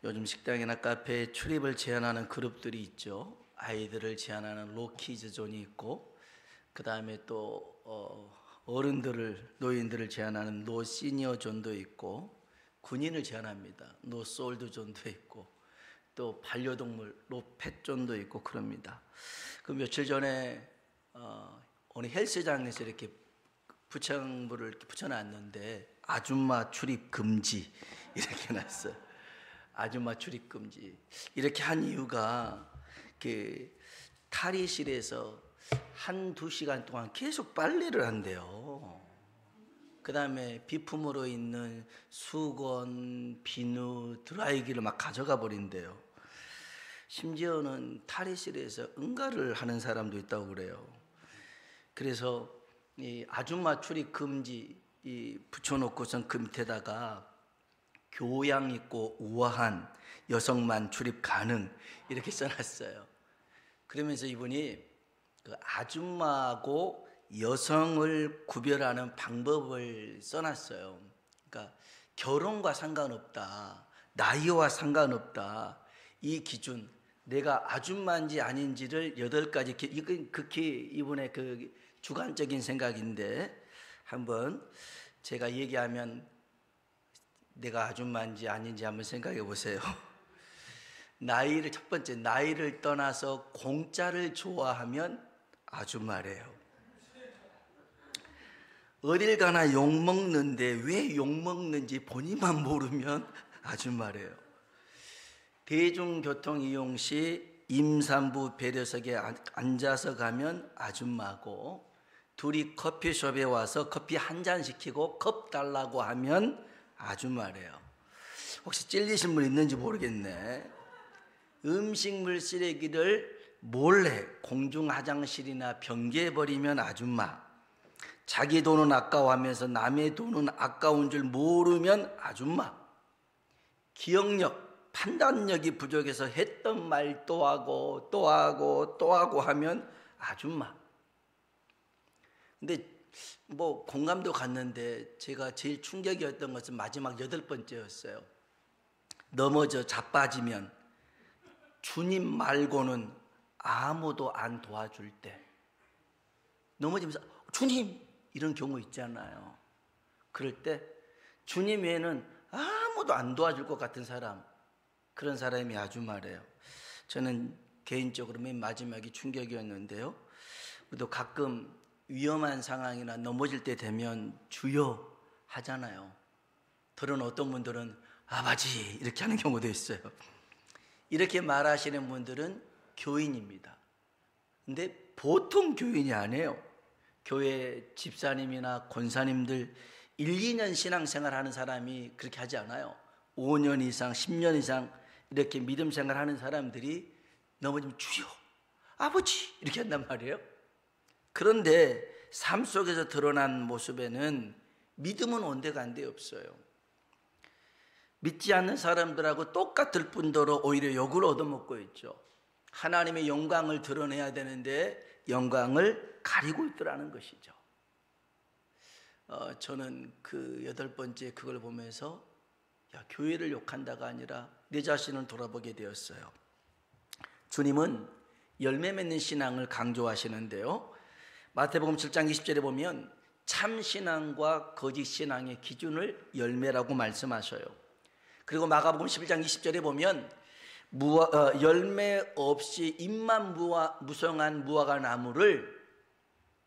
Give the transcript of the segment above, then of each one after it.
요즘 식당이나 카페에 출입을 제한하는 그룹들이 있죠. 아이들을 제한하는 로키즈 존이 있고, 그 다음에 또 노인들을 제한하는 노 시니어 존도 있고, 군인을 제한합니다. 노 솔드 존도 있고, 또 반려동물 노 펫 존도 있고 그럽니다. 그 며칠 전에 어느 헬스장에서 이렇게 부창부를 이렇게 붙여놨는데 아줌마 출입 금지 이렇게 놨어요. 아줌마 출입 금지. 이렇게 한 이유가 그 탈의실에서 한두 시간 동안 계속 빨래를 한대요. 그 다음에 비품으로 있는 수건, 비누, 드라이기를 막 가져가 버린대요. 심지어는 탈의실에서 응가를 하는 사람도 있다고 그래요. 그래서 이 아줌마 출입 금지 붙여놓고선 그 밑에다가 교양 있고 우아한 여성만 출입 가능 이렇게 써놨어요. 그러면서 이분이 그 아줌마하고 여성을 구별하는 방법을 써놨어요. 그러니까 결혼과 상관없다, 나이와 상관없다, 이 기준, 내가 아줌마인지 아닌지를 8가지, 이건 극히 이분의 그 주관적인 생각인데, 한번 제가 얘기하면 내가 아줌마인지 아닌지 한번 생각해 보세요. 첫 번째, 나이를 떠나서 공짜를 좋아하면 아줌마래요. 어딜 가나 욕먹는데 왜 욕먹는지 본인만 모르면 아줌마래요. 대중교통 이용 시 임산부 배려석에 앉아서 가면 아줌마고, 둘이 커피숍에 와서 커피 한 잔 시키고 컵 달라고 하면 아줌마래요. 혹시 찔리신 분 있는지 모르겠네. 음식물 쓰레기를 몰래 공중 화장실이나 변기에 버리면 아줌마. 자기 돈은 아까워하면서 남의 돈은 아까운 줄 모르면 아줌마. 기억력, 판단력이 부족해서 했던 말 또 하고 또 하고 또 하고 하면 아줌마. 근데 뭐 공감도 갔는데 제가 제일 충격이었던 것은 마지막 8번째였어요. 넘어져 자빠지면 주님 말고는 아무도 안 도와줄 때, 넘어지면서 주님 이런 경우 있잖아요. 그럴 때 주님 외에는 아무도 안 도와줄 것 같은 사람, 그런 사람이 아줌마래요. 저는 개인적으로 맨 마지막이 충격이었는데요. 우리도 가끔 위험한 상황이나 넘어질 때 되면 주여 하잖아요. 들은 어떤 분들은 아버지 이렇게 하는 경우도 있어요. 이렇게 말하시는 분들은 교인입니다. 근데 보통 교인이 아니에요. 교회 집사님이나 권사님들 1, 2년 신앙생활 하는 사람이 그렇게 하지 않아요. 5년 이상, 10년 이상 이렇게 믿음 생활 하는 사람들이 넘어지면 주여, 아버지 이렇게 한단 말이에요. 그런데 삶 속에서 드러난 모습에는 믿음은 온데간데 없어요. 믿지 않는 사람들하고 똑같을 뿐더러 오히려 욕을 얻어먹고 있죠. 하나님의 영광을 드러내야 되는데 영광을 가리고 있더라는 것이죠. 저는 그 8번째 그걸 보면서 교회를 욕한다가 아니라 내 자신을 돌아보게 되었어요. 주님은 열매 맺는 신앙을 강조하시는데요. 마태복음 7장 20절에 보면 참신앙과 거짓신앙의 기준을 열매라고 말씀하셔요. 그리고 마가복음 11장 20절에 보면 열매 없이 잎만 무성한 무화과 나무를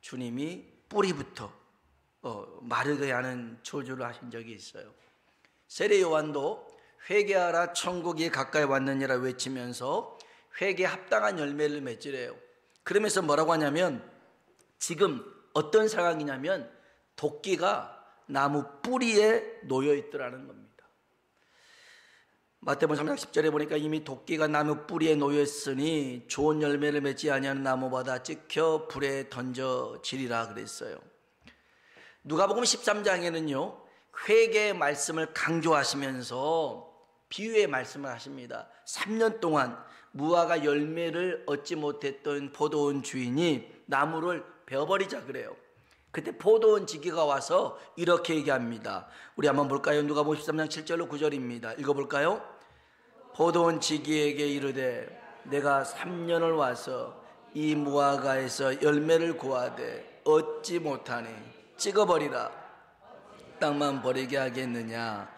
주님이 뿌리부터 마르게 하는 저주를 하신 적이 있어요. 세례 요한도 회개하라 천국이 가까이 왔느니라 외치면서 회개에 합당한 열매를 맺으래요. 그러면서 뭐라고 하냐면 지금 어떤 상황이냐면 도끼가 나무 뿌리에 놓여 있더라는 겁니다. 마태복음 3장 10절에 보니까 이미 도끼가 나무 뿌리에 놓여 있으니 좋은 열매를 맺지 아니하는 나무마다 찍혀 불에 던져지리라 그랬어요. 누가복음 13장에는요 회개의 말씀을 강조하시면서 비유의 말씀을 하십니다. 3년 동안 무화과 열매를 얻지 못했던 포도원 주인이 나무를 베어버리자 그래요. 그때 포도원 지기가 와서 이렇게 얘기합니다. 우리 한번 볼까요? 누가복음 13장 7절로 9절입니다. 읽어볼까요? 포도원 지기에게 이르되 내가 3년을 와서 이 무화과에서 열매를 구하되 얻지 못하니 찍어버리라. 땅만 버리게 하겠느냐.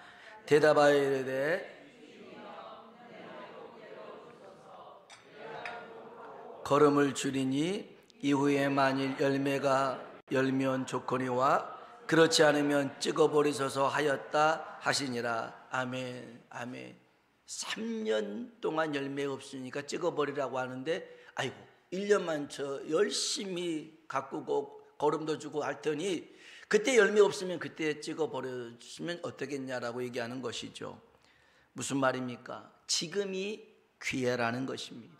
대답하여 이르되 걸음을 줄이니 이후에 만일 열매가 열면 좋거니와 그렇지 않으면 찍어버리소서 하였다 하시니라. 아멘. 아멘. 3년 동안 열매 없으니까 찍어버리라고 하는데, 아이고 1년만 저 열심히 가꾸고 거름도 주고 할 테니 그때 열매 없으면 그때 찍어버렸으면 어떻겠냐라고 얘기하는 것이죠. 무슨 말입니까? 지금이 기회라는 것입니다.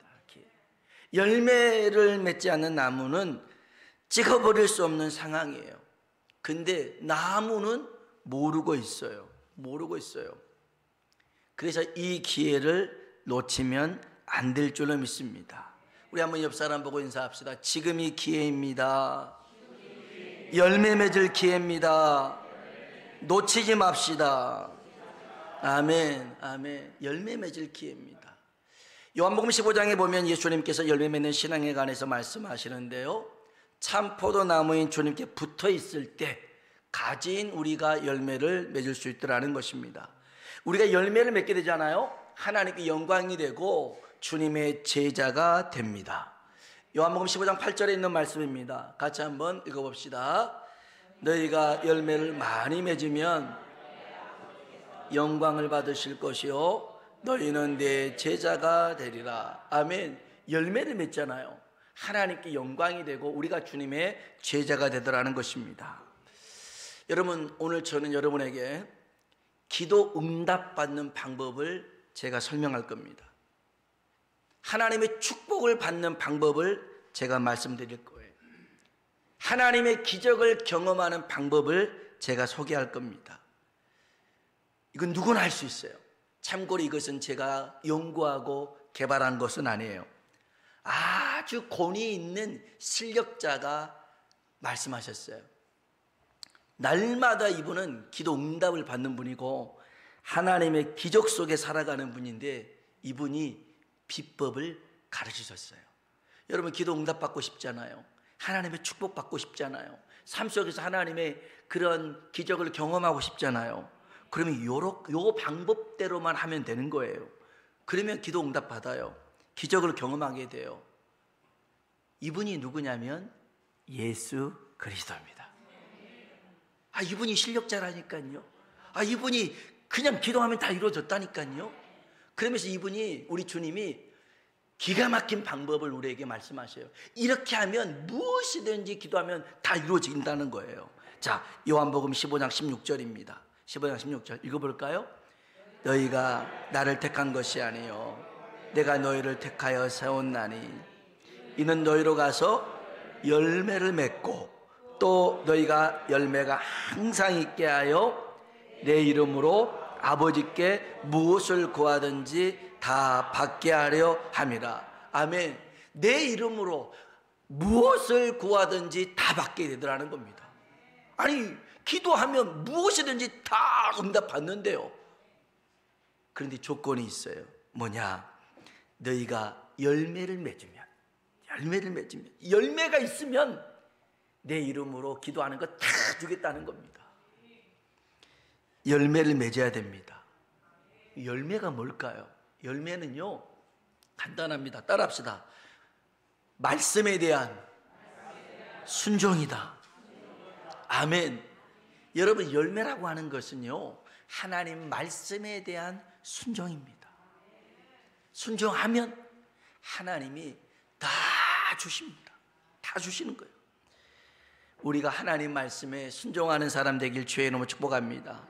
열매를 맺지 않는 나무는 찍어버릴 수 없는 상황이에요. 근데 나무는 모르고 있어요. 그래서 이 기회를 놓치면 안 될 줄로 믿습니다. 우리 한번 옆 사람 보고 인사합시다. 지금이 기회입니다. 열매 맺을 기회입니다. 놓치지 맙시다. 아멘. 아멘. 열매 맺을 기회입니다. 요한복음 15장에 보면 예수님께서 열매 맺는 신앙에 관해서 말씀하시는데요, 참 포도나무인 주님께 붙어 있을 때 가진 우리가 열매를 맺을 수 있더라는 것입니다. 우리가 열매를 맺게 되잖아요. 하나님께 영광이 되고 주님의 제자가 됩니다. 요한복음 15장 8절에 있는 말씀입니다. 같이 한번 읽어봅시다. 너희가 열매를 많이 맺으면 영광을 받으실 것이요 너희는 내 제자가 되리라. 아멘. 열매를 맺잖아요. 하나님께 영광이 되고 우리가 주님의 제자가 되더라는 것입니다. 여러분, 오늘 저는 여러분에게 기도 응답받는 방법을 제가 설명할 겁니다. 하나님의 축복을 받는 방법을 제가 말씀드릴 거예요. 하나님의 기적을 경험하는 방법을 제가 소개할 겁니다. 이건 누구나 할 수 있어요. 참고로 이것은 제가 연구하고 개발한 것은 아니에요. 아주 권위 있는 실력자가 말씀하셨어요. 날마다 이분은 기도 응답을 받는 분이고 하나님의 기적 속에 살아가는 분인데 이분이 비법을 가르치셨어요. 여러분, 기도 응답 받고 싶잖아요. 하나님의 축복 받고 싶잖아요. 삶 속에서 하나님의 그런 기적을 경험하고 싶잖아요. 그러면 요 방법대로만 하면 되는 거예요. 그러면 기도 응답 받아요. 기적을 경험하게 돼요. 이분이 누구냐면 예수 그리스도입니다. 이분이 실력자라니까요. 이분이 그냥 기도하면 다 이루어졌다니까요. 그러면서 이분이, 우리 주님이 기가 막힌 방법을 우리에게 말씀하셔요. 이렇게 하면 무엇이든지 기도하면 다 이루어진다는 거예요. 자, 요한복음 15장 16절입니다. 15장 16절 읽어볼까요? 너희가 나를 택한 것이 아니요 내가 너희를 택하여 세웠나니 이는 너희로 가서 열매를 맺고 또 너희가 열매가 항상 있게 하여 내 이름으로 아버지께 무엇을 구하든지 다 받게 하려 함이라. 아멘. 내 이름으로 무엇을 구하든지 다 받게 되더라는 겁니다. 아니, 기도하면 무엇이든지 다 응답받는데요. 그런데 조건이 있어요. 뭐냐? 너희가 열매를 맺으면 열매가 있으면 내 이름으로 기도하는 거 다 주겠다는 겁니다. 열매를 맺어야 됩니다. 열매가 뭘까요? 열매는요, 간단합니다. 따라합시다. 말씀에 대한 순종이다. 아멘. 여러분, 열매라고 하는 것은요, 하나님 말씀에 대한 순종입니다. 순종하면 하나님이 다 주십니다. 다 주시는 거예요. 우리가 하나님 말씀에 순종하는 사람 되길 주의 이름으로 축복합니다.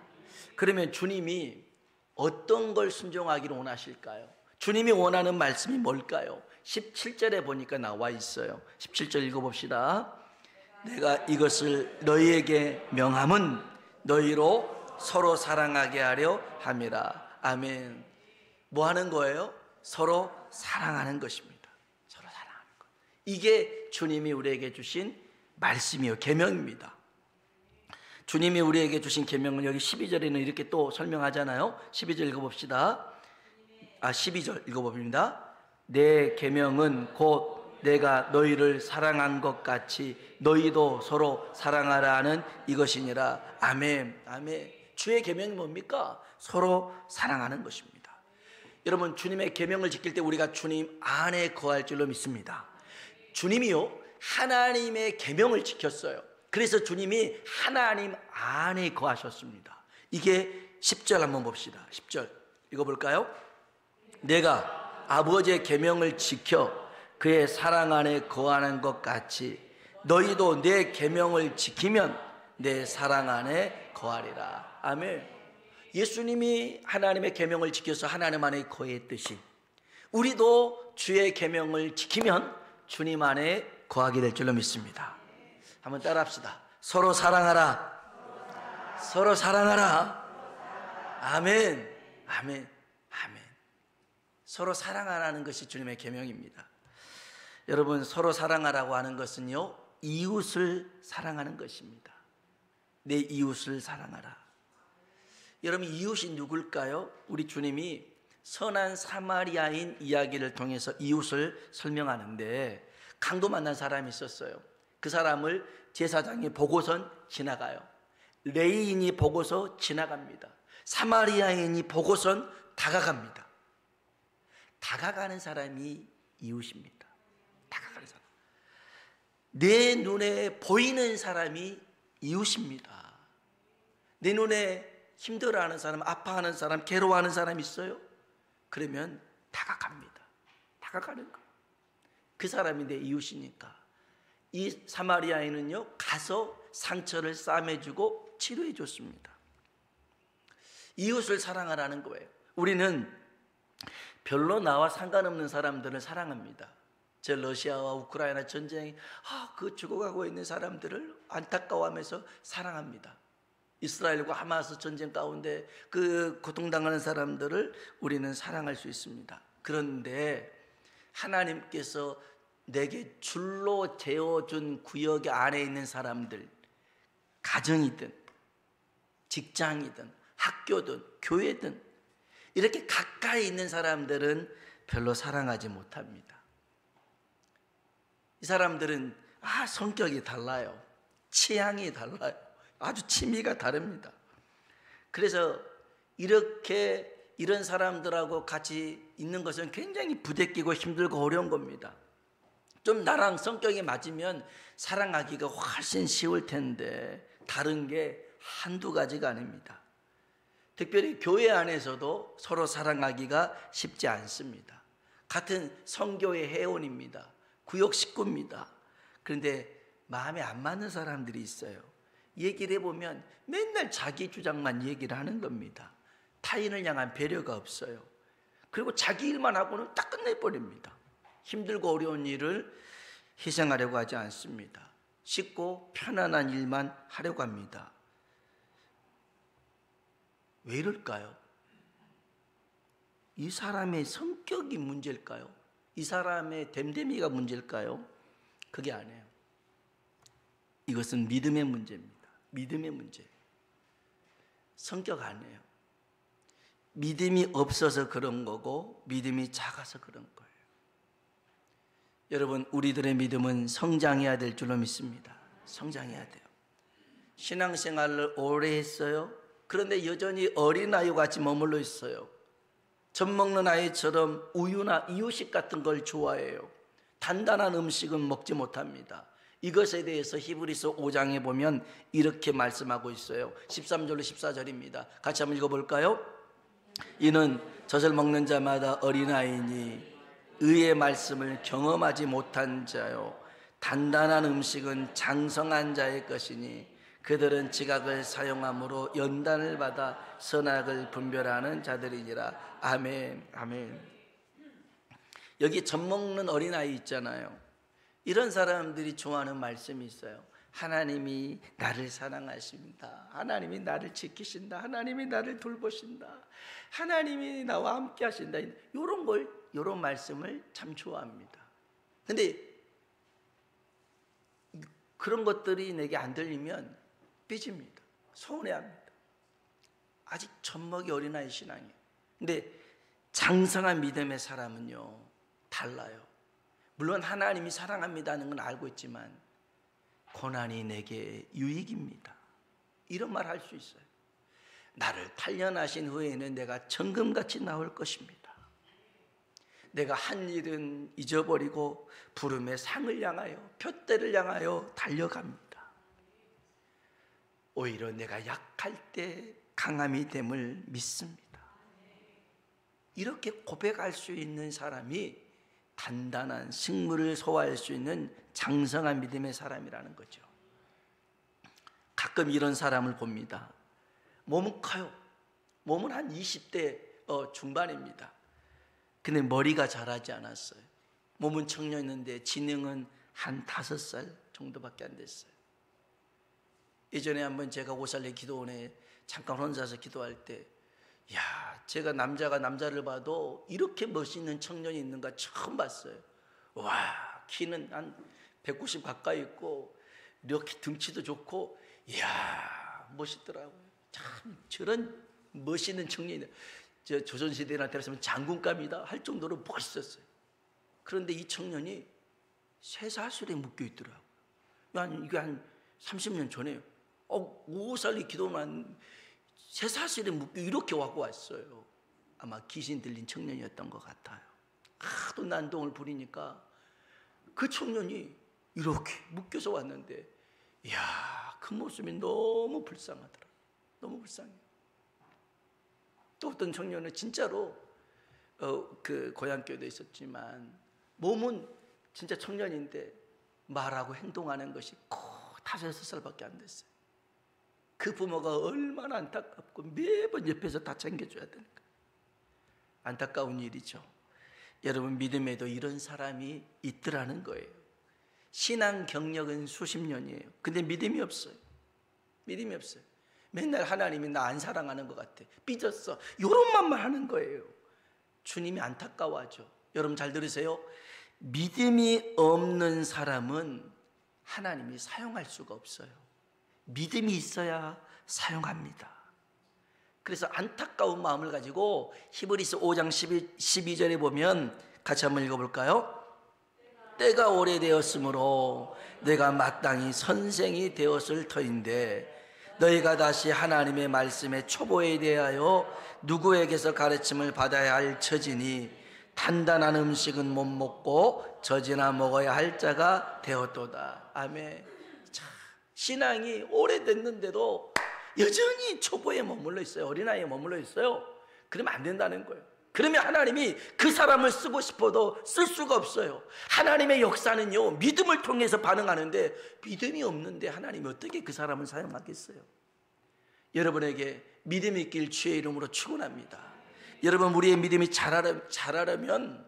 그러면 주님이 어떤 걸 순종하기를 원하실까요? 주님이 원하는 말씀이 뭘까요? 17절에 보니까 나와 있어요. 17절 읽어봅시다. 내가 이것을 너희에게 명함은 너희로 서로 사랑하게 하려 함이라. 아멘. 뭐 하는 거예요? 서로 사랑하는 것입니다. 서로 사랑하는 것. 이게 주님이 우리에게 주신 말씀이요, 계명입니다. 주님이 우리에게 주신 계명은 여기 12절에는 이렇게 또 설명하잖아요. 12절 읽어봅시다. 12절 읽어봅니다. 내 계명은 곧 내가 너희를 사랑한 것 같이 너희도 서로 사랑하라 하는 이것이니라. 아멘. 아멘. 주의 계명이 뭡니까? 서로 사랑하는 것입니다. 여러분, 주님의 계명을 지킬 때 우리가 주님 안에 거할 줄로 믿습니다. 주님이요, 하나님의 계명을 지켰어요. 그래서 주님이 하나님 안에 거하셨습니다. 이게 10절 한번 봅시다. 10절 읽어볼까요? 내가 아버지의 계명을 지켜 그의 사랑 안에 거하는 것 같이 너희도 내 계명을 지키면 내 사랑 안에 거하리라. 아멘. 예수님이 하나님의 계명을 지켜서 하나님 안에 거했듯이 우리도 주의 계명을 지키면 주님 안에 거하게 될 줄로 믿습니다. 한번 따라합시다. 서로 사랑하라. 서로 사랑하라. 아멘. 아멘. 아멘. 서로 사랑하라는 것이 주님의 계명입니다. 여러분, 서로 사랑하라고 하는 것은요, 이웃을 사랑하는 것입니다. 내 이웃을 사랑하라. 여러분, 이웃이 누굴까요? 우리 주님이 선한 사마리아인 이야기를 통해서 이웃을 설명하는데 강도 만난 사람이 있었어요. 그 사람을 제사장이 보고선 지나가요. 레위인이 보고서 지나갑니다. 사마리아인이 보고선 다가갑니다. 다가가는 사람이 이웃입니다. 다가가는 사람. 내 눈에 보이는 사람이 이웃입니다. 내 눈에 힘들어하는 사람, 아파하는 사람, 괴로워하는 사람 있어요? 그러면 다가갑니다. 다가가는 거예요. 그 사람이 내 이웃이니까. 이 사마리아인은요, 가서 상처를 싸매주고 치료해 줬습니다. 이웃을 사랑하라는 거예요. 우리는 별로 나와 상관없는 사람들을 사랑합니다. 저 러시아와 우크라이나 전쟁이 그 죽어가고 있는 사람들을 안타까워하면서 사랑합니다. 이스라엘과 하마스 전쟁 가운데 그 고통당하는 사람들을 우리는 사랑할 수 있습니다. 그런데 하나님께서 내게 줄로 재어준 구역 안에 있는 사람들, 가정이든 직장이든 학교든 교회든 이렇게 가까이 있는 사람들은 별로 사랑하지 못합니다. 이 사람들은 성격이 달라요. 취향이 달라요. 아주 취미가 다릅니다. 그래서 이런 사람들하고 같이 있는 것은 굉장히 부대끼고 힘들고 어려운 겁니다. 좀 나랑 성격이 맞으면 사랑하기가 훨씬 쉬울 텐데 다른 게 한두 가지가 아닙니다. 특별히 교회 안에서도 서로 사랑하기가 쉽지 않습니다. 같은 성교의 회원입니다. 구역 식구입니다. 그런데 마음에 안 맞는 사람들이 있어요. 얘기를 해보면 맨날 자기 주장만 얘기를 하는 겁니다. 타인을 향한 배려가 없어요. 그리고 자기 일만 하고는 딱 끝내버립니다. 힘들고 어려운 일을 희생하려고 하지 않습니다. 쉽고 편안한 일만 하려고 합니다. 왜 이럴까요? 이 사람의 성격이 문제일까요? 이 사람의 됨됨이가 문제일까요? 그게 아니에요. 이것은 믿음의 문제입니다. 믿음의 문제. 성격 아니에요. 믿음이 없어서 그런 거고 믿음이 작아서 그런 거예요. 여러분, 우리들의 믿음은 성장해야 될 줄로 믿습니다. 성장해야 돼요. 신앙생활을 오래 했어요. 그런데 여전히 어린아이 같이 머물러 있어요. 젖 먹는 아이처럼 우유나 이유식 같은 걸 좋아해요. 단단한 음식은 먹지 못합니다. 이것에 대해서 히브리서 5장에 보면 이렇게 말씀하고 있어요. 13절로 14절입니다. 같이 한번 읽어볼까요? 이는 젖을 먹는 자마다 어린아이니 의의 말씀을 경험하지 못한 자요 단단한 음식은 장성한 자의 것이니 그들은 지각을 사용함으로 연단을 받아 선악을 분별하는 자들이니라. 아멘. 아멘. 여기 젖 먹는 어린아이 있잖아요. 이런 사람들이 좋아하는 말씀이 있어요. 하나님이 나를 사랑하십니다. 하나님이 나를 지키신다. 하나님이 나를 돌보신다. 하나님이 나와 함께 하신다. 이런 말씀을 참 좋아합니다. 근데 그런 것들이 내게 안 들리면 삐집니다. 서운해합니다. 아직 젖먹이 어린아이 신앙이에요. 근데 장성한 믿음의 사람은요 달라요. 물론 하나님이 사랑합니다는 건 알고 있지만 고난이 내게 유익입니다, 이런 말 할 수 있어요. 나를 단련하신 후에는 내가 정금같이 나올 것입니다. 내가 한 일은 잊어버리고 부름의 상을 향하여, 표대를 향하여 달려갑니다. 오히려 내가 약할 때 강함이 됨을 믿습니다. 이렇게 고백할 수 있는 사람이 단단한 식물을 소화할 수 있는 장성한 믿음의 사람이라는 거죠. 가끔 이런 사람을 봅니다. 몸은 커요. 몸은 한 20대 중반입니다. 근데 머리가 자라지 않았어요. 몸은 청년인데 지능은 한 5살 정도밖에 안 됐어요. 예전에 한번 제가 오살레 기도원에 잠깐 혼자서 기도할 때, 제가 남자가 남자를 봐도 이렇게 멋있는 청년이 있는가 처음 봤어요. 와, 키는 한 190 가까이 있고 이렇게 등치도 좋고, 멋있더라고요. 참 저런 멋있는 청년이 조선시대나 때렸으면 장군감이다 할 정도로 멋있었어요. 그런데 이 청년이 쇠사슬에 묶여 있더라고요. 이게 한 30년 전에요. 오살리 기도만 쇠사슬에 묶여 이렇게 왔어요. 아마 귀신 들린 청년이었던 것 같아요. 하도 난동을 부리니까 그 청년이 이렇게 묶여서 왔는데, 그 모습이 너무 불쌍하더라. 너무 불쌍해요. 또 어떤 청년은 진짜로 그 고향교회도 있었지만 몸은 진짜 청년인데 말하고 행동하는 것이 꼭 5살밖에 안 됐어요. 그 부모가 얼마나 안타깝고 매번 옆에서 다 챙겨줘야 되는가. 안타까운 일이죠. 여러분, 믿음에도 이런 사람이 있더라는 거예요. 신앙 경력은 수십 년이에요. 근데 믿음이 없어요. 믿음이 없어요. 맨날 하나님이 나 안 사랑하는 것 같아, 삐졌어, 이런 말만 하는 거예요. 주님이 안타까워하죠. 여러분 잘 들으세요. 믿음이 없는 사람은 하나님이 사용할 수가 없어요. 믿음이 있어야 사용합니다. 그래서 안타까운 마음을 가지고 히브리서 5장 12절에 보면 같이 한번 읽어볼까요? 때가 오래되었으므로 내가 마땅히 선생이 되었을 터인데 너희가 다시 하나님의 말씀의 초보에 대하여 누구에게서 가르침을 받아야 할 처지니 단단한 음식은 못 먹고 젖이나 먹어야 할 자가 되었도다. 아멘. 신앙이 오래됐는데도 여전히 초보에 머물러 있어요. 어린아이에 머물러 있어요. 그러면 안 된다는 거예요. 그러면 하나님이 그 사람을 쓰고 싶어도 쓸 수가 없어요. 하나님의 역사는요, 믿음을 통해서 반응하는데 믿음이 없는데 하나님이 어떻게 그 사람을 사용하겠어요? 여러분에게 믿음이 있길 주의 이름으로 축원합니다. 여러분, 우리의 믿음이 자라려면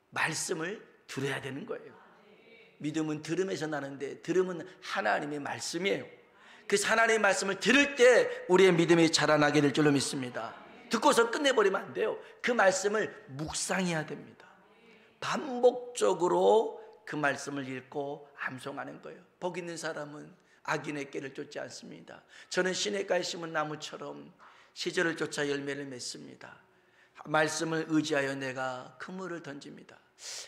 말씀을 들어야 되는 거예요. 믿음은 들음에서 나는데 들음은 하나님의 말씀이에요. 그래서 하나님의 말씀을 들을 때 우리의 믿음이 자라나게 될 줄로 믿습니다. 듣고서 끝내버리면 안 돼요. 그 말씀을 묵상해야 됩니다. 반복적으로 그 말씀을 읽고 암송하는 거예요. 복 있는 사람은 악인의 꾀를 쫓지 않습니다. 저는 시냇가에 심은 나무처럼 시절을 쫓아 열매를 맺습니다. 말씀을 의지하여 내가 그물을 던집니다.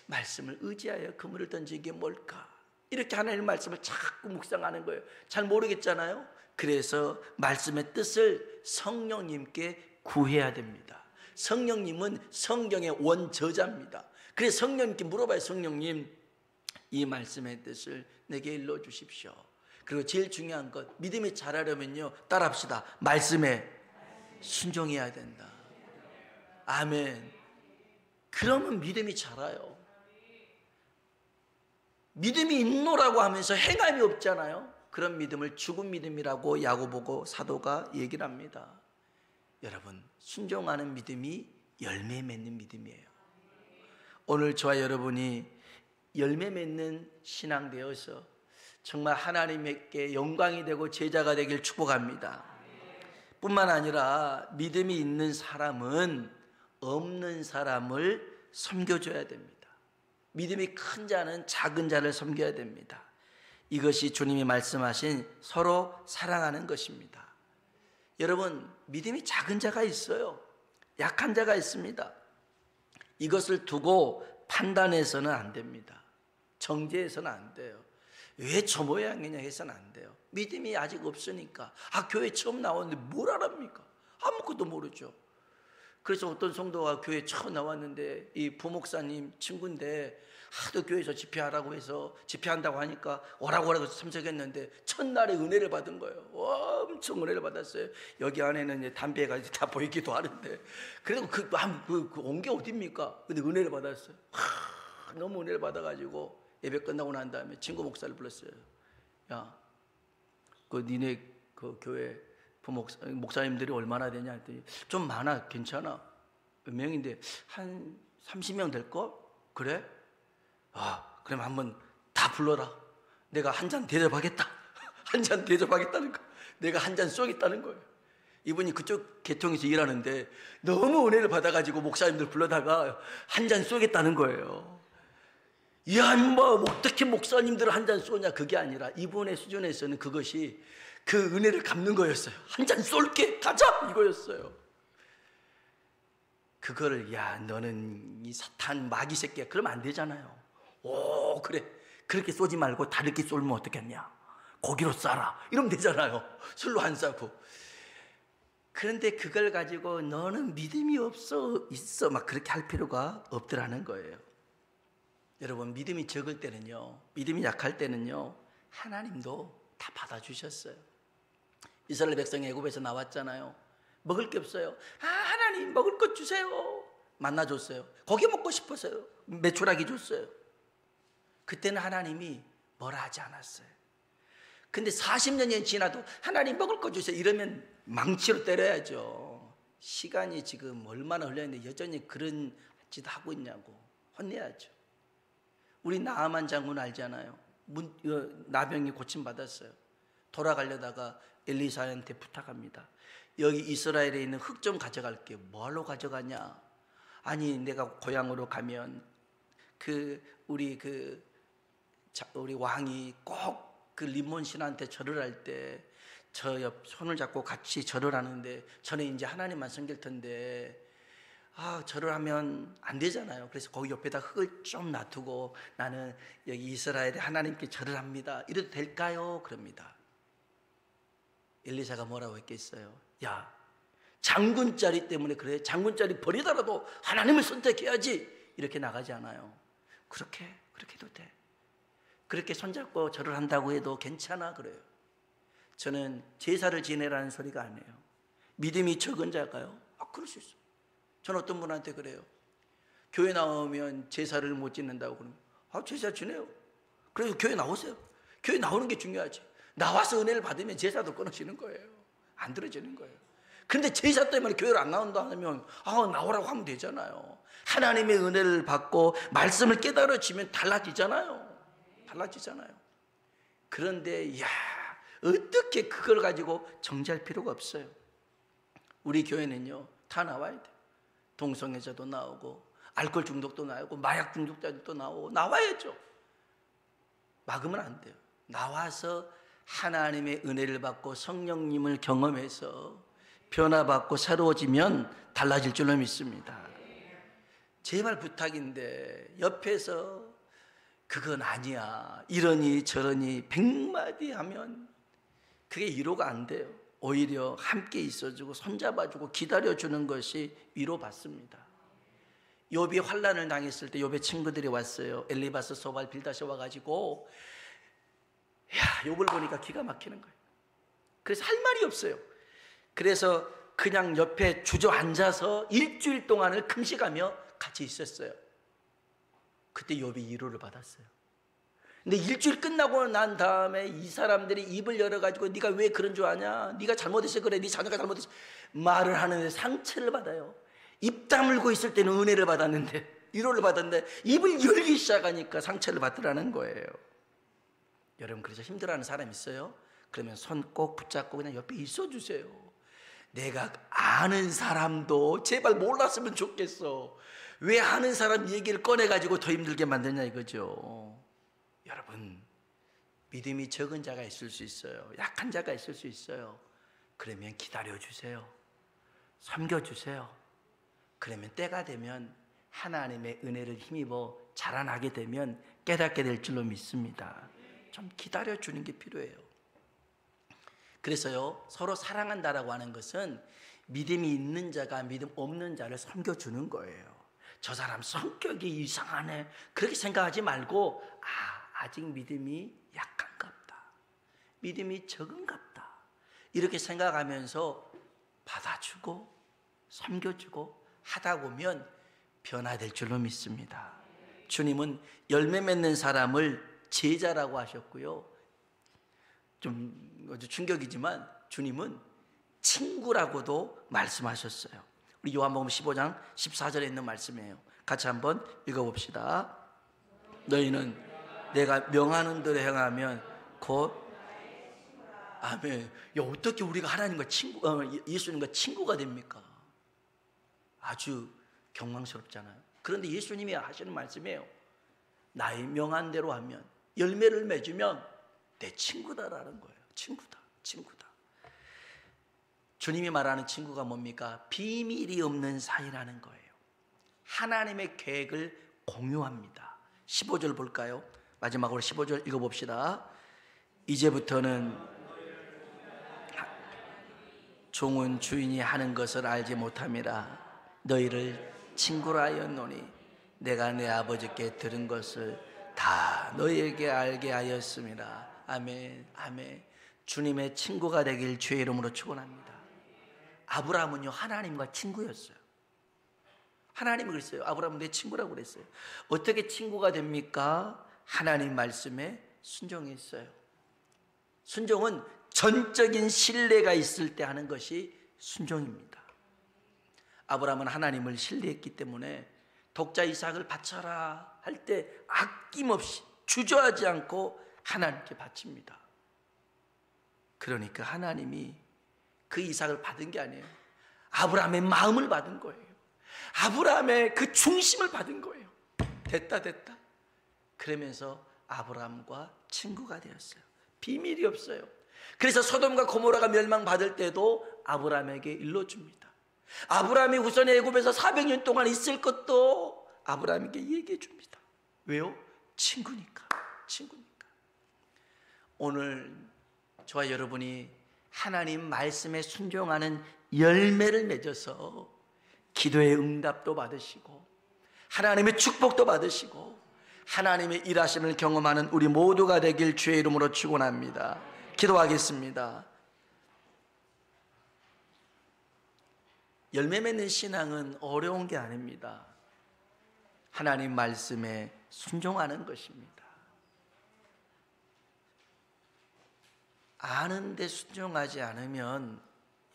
말씀을 의지하여 그물을 던지는 게 뭘까? 이렇게 하나님의 말씀을 자꾸 묵상하는 거예요. 잘 모르겠잖아요. 그래서 말씀의 뜻을 성령님께 구해야 됩니다. 성령님은 성경의 원저자입니다. 그래서 성령님께 물어봐요. 성령님, 이 말씀의 뜻을 내게 일러주십시오. 그리고 제일 중요한 것, 믿음이 자라려면요, 따라합시다. 말씀에 순종해야 된다. 아멘. 그러면 믿음이 자라요. 믿음이 있노라고 하면서 행함이 없잖아요. 그런 믿음을 죽은 믿음이라고 야고보 사도가 얘기를 합니다. 여러분, 순종하는 믿음이 열매 맺는 믿음이에요. 오늘 저와 여러분이 열매 맺는 신앙 되어서 정말 하나님께 영광이 되고 제자가 되길 축복합니다. 뿐만 아니라 믿음이 있는 사람은 없는 사람을 섬겨줘야 됩니다. 믿음이 큰 자는 작은 자를 섬겨야 됩니다. 이것이 주님이 말씀하신 서로 사랑하는 것입니다. 여러분, 믿음이 작은 자가 있어요. 약한 자가 있습니다. 이것을 두고 판단해서는 안 됩니다. 정죄해서는 안 돼요. 왜 저 모양이냐 해서는 안 돼요. 믿음이 아직 없으니까. 교회 처음 나왔는데 뭘 알합니까? 아무것도 모르죠. 그래서 어떤 성도가 교회 처음 나왔는데 이 부목사님 친구인데 하도 교회에서 집회하라고 해서 집회한다고 하니까 오라고 해서 참석했는데 첫날에 은혜를 받은 거예요. 엄청 은혜를 받았어요. 여기 안에는 이제 담배가 다 보이기도 하는데 그래도 온 게 어딥니까? 근데 은혜를 받았어요. 너무 은혜를 받아가지고 예배 끝나고 난 다음에 친구 목사를 불렀어요. 야, 니네 그 교회 목사님들이 얼마나 되냐 했더니 좀 많아. 괜찮아. 몇 명인데 한 30명 될걸? 그래? 그럼 한번 다 불러라. 내가 한 잔 대접하겠다. 한 잔 대접하겠다는 거. 내가 한 잔 쏘겠다는 거예요. 이분이 그쪽 계통에서 일하는데 너무 은혜를 받아가지고 목사님들 불러다가 한 잔 쏘겠다는 거예요. 야, 어떻게 목사님들을 한 잔 쏘냐. 그게 아니라 이분의 수준에서는 그것이 그 은혜를 갚는 거였어요. 한 잔 쏠게, 가자, 이거였어요. 그거를 야, 너는 이 사탄 마귀 새끼야, 그러면 안 되잖아요. 그래, 그렇게 쏘지 말고 다르게 쏠면 어떻겠냐, 고기로 싸라, 이러면 되잖아요. 술로 안 싸고. 그런데 그걸 가지고 너는 믿음이 있어 막 그렇게 할 필요가 없더라는 거예요. 여러분, 믿음이 적을 때는요, 믿음이 약할 때는요, 하나님도 다 받아주셨어요. 이스라엘 백성이 애굽에서 나왔잖아요. 먹을 게 없어요. 하나님 먹을 것 주세요. 만나 줬어요. 고기 먹고 싶어서요. 메추라기 줬어요. 그때는 하나님이 뭐라 하지 않았어요. 근데 40년이 지나도 하나님 먹을 것 주세요 이러면 망치로 때려야죠. 시간이 지금 얼마나 흘렀는데 여전히 그런 짓 하고 있냐고 혼내야죠. 우리 나아만 장군 알잖아요. 나병이 고침받았어요. 돌아가려다가 엘리사한테 부탁합니다. 여기 이스라엘에 있는 흙 좀 가져갈게. 뭐하러 가져가냐? 아니, 내가 고향으로 가면 우리 왕이 꼭 그 림몬 신한테 절을 할 때 저 옆 손을 잡고 같이 절을 하는데 저는 이제 하나님만 섬길 텐데 절을 하면 안 되잖아요. 그래서 거기 옆에다 흙을 좀 놔두고 나는 여기 이스라엘에 하나님께 절을 합니다. 이래도 될까요? 그럽니다. 엘리사가 뭐라고 했겠어요? 야, 장군 자리 때문에 그래? 장군 자리 버리더라도 하나님을 선택해야지. 이렇게 나가지 않아요. 그렇게 해도 돼. 그렇게 손잡고 절을 한다고 해도 괜찮아, 그래요. 저는 제사를 지내라는 소리가 아니에요. 믿음이 적은 자가요? 그럴 수 있어요. 저는 어떤 분한테 그래요. 교회 나오면 제사를 못 지낸다고 그러면 제사 지내요. 그래서 교회 나오세요. 교회 나오는 게 중요하지. 나와서 은혜를 받으면 제사도 끊어지는 거예요. 안 들어지는 거예요. 그런데 제사 때문에 교회를 안 나온다 하면 나오라고 하면 되잖아요. 하나님의 은혜를 받고 말씀을 깨달아지면 달라지잖아요. 그런데 어떻게 그걸 가지고 정지할 필요가 없어요. 우리 교회는요, 다 나와야 돼요. 동성애자도 나오고 알코올 중독도 나오고 마약 중독자도 나오고 나와야죠. 막으면 안 돼요. 나와서 하나님의 은혜를 받고 성령님을 경험해서 변화받고 새로워지면 달라질 줄로 믿습니다. 제발 부탁인데 옆에서 그건 아니야, 이러니 저러니 100마디 하면 그게 위로가 안 돼요. 오히려 함께 있어주고 손잡아주고 기다려주는 것이 위로받습니다. 욥이 환난을 당했을 때 욥의 친구들이 왔어요. 엘리바스, 소발, 빌다시 와가지고 욥을 보니까 기가 막히는 거예요. 그래서 할 말이 없어요. 그래서 그냥 옆에 주저앉아서 일주일 동안을 금식하며 같이 있었어요. 그때 욥이 위로를 받았어요. 근데 일주일 끝나고 난 다음에 이 사람들이 입을 열어가지고 네가 왜 그런 줄 아냐? 네가 잘못해서 그래. 네 자녀가 잘못해서 말을 하는데 상처를 받아요. 입 다물고 있을 때는 은혜를 받았는데, 위로를 받았는데 입을 열기 시작하니까 상처를 받으라는 거예요. 여러분, 그래서 힘들어하는 사람 있어요? 그러면 손 꼭 붙잡고 그냥 옆에 있어주세요. 내가 아는 사람도 제발 몰랐으면 좋겠어. 왜 아는 사람 얘기를 꺼내가지고 더 힘들게 만드냐 이거죠. 여러분, 믿음이 적은 자가 있을 수 있어요. 약한 자가 있을 수 있어요. 그러면 기다려주세요. 섬겨주세요. 그러면 때가 되면 하나님의 은혜를 힘입어 자라나게 되면 깨닫게 될 줄로 믿습니다. 좀 기다려주는 게 필요해요. 그래서요, 서로 사랑한다라고 하는 것은 믿음이 있는 자가 믿음 없는 자를 섬겨주는 거예요. 저 사람 성격이 이상하네, 그렇게 생각하지 말고 아직 믿음이 약한갑다, 믿음이 적은갑다, 이렇게 생각하면서 받아주고 섬겨주고 하다 보면 변화될 줄로 믿습니다. 주님은 열매 맺는 사람을 제자라고 하셨고요, 좀 충격이지만 주님은 친구라고도 말씀하셨어요. 우리 요한복음 15장 14절에 있는 말씀이에요. 같이 한번 읽어봅시다. 너희는 내가 명하는 대로 행하면 곧 아멘. 야, 어떻게 우리가 하나님과 예수님과 친구가 됩니까? 아주 경망스럽잖아요. 그런데 예수님이 하시는 말씀이에요. 나의 명한 대로 하면, 열매를 맺으면 내 친구다라는 거예요. 친구다. 주님이 말하는 친구가 뭡니까? 비밀이 없는 사이라는 거예요. 하나님의 계획을 공유합니다. 15절 볼까요? 마지막으로 15절 읽어봅시다. 이제부터는 종은 주인이 하는 것을 알지 못함이라. 너희를 친구로 하였노니 내가 내 아버지께 들은 것을 다 너희에게 알게 하였음이라. 아멘, 아멘. 주님의 친구가 되길 주의 이름으로 축원합니다. 아브라함은요, 하나님과 친구였어요. 하나님이 그랬어요. 아브라함은 내 친구라고 그랬어요. 어떻게 친구가 됩니까? 하나님 말씀에 순종했어요. 순종은 전적인 신뢰가 있을 때 하는 것이 순종입니다. 아브라함은 하나님을 신뢰했기 때문에 독자 이삭을 바쳐라 할 때 아낌없이 주저하지 않고 하나님께 바칩니다. 그러니까 하나님이 그 이삭을 받은 게 아니에요. 아브라함의 마음을 받은 거예요. 아브라함의 그 중심을 받은 거예요. 됐다. 그러면서 아브라함과 친구가 되었어요. 비밀이 없어요. 그래서 소돔과 고모라가 멸망받을 때도 아브라함에게 일러줍니다. 아브라함이 후손의 애굽에서 400년 동안 있을 것도 아브라함에게 얘기해 줍니다. 왜요? 친구니까. 오늘 저와 여러분이 하나님 말씀에 순종하는 열매를 맺어서 기도의 응답도 받으시고 하나님의 축복도 받으시고 하나님의 일하심을 경험하는 우리 모두가 되길 주의 이름으로 축원합니다. 기도하겠습니다. 열매 맺는 신앙은 어려운 게 아닙니다. 하나님 말씀에 순종하는 것입니다. 아는데 순종하지 않으면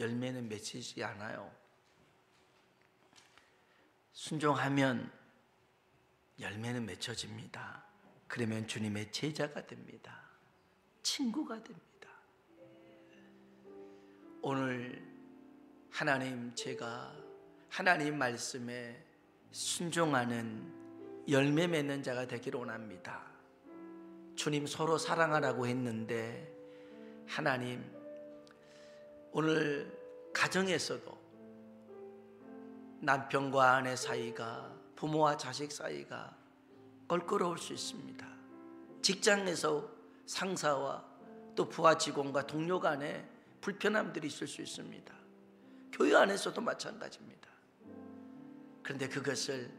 열매는 맺히지 않아요. 순종하면 열매는 맺혀집니다. 그러면 주님의 제자가 됩니다. 친구가 됩니다. 오늘 하나님, 제가 하나님 말씀에 순종하는 열매 맺는 자가 되기를 원합니다. 주님 서로 사랑하라고 했는데 하나님, 오늘 가정에서도 남편과 아내 사이가, 부모와 자식 사이가 껄끄러울 수 있습니다. 직장에서 상사와 또 부하 직원과 동료 간에 불편함들이 있을 수 있습니다. 교회 안에서도 마찬가지입니다. 그런데 그것을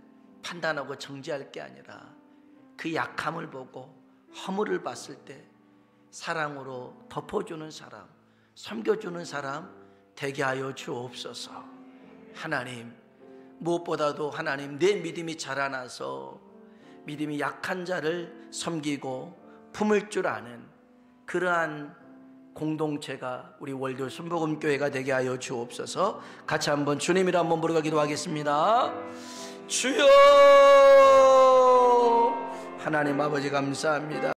판단하고 정죄할 게 아니라 그 약함을 보고 허물을 봤을 때 사랑으로 덮어주는 사람, 섬겨주는 사람 되게 하여 주옵소서. 하나님, 무엇보다도 하나님, 내 믿음이 자라나서 믿음이 약한 자를 섬기고 품을 줄 아는 그러한 공동체가 우리 월드 순복음교회가 되게 하여 주옵소서. 같이 한번 주님이라 한번 부르고 기도하겠습니다. 주여, 하나님 아버지 감사합니다.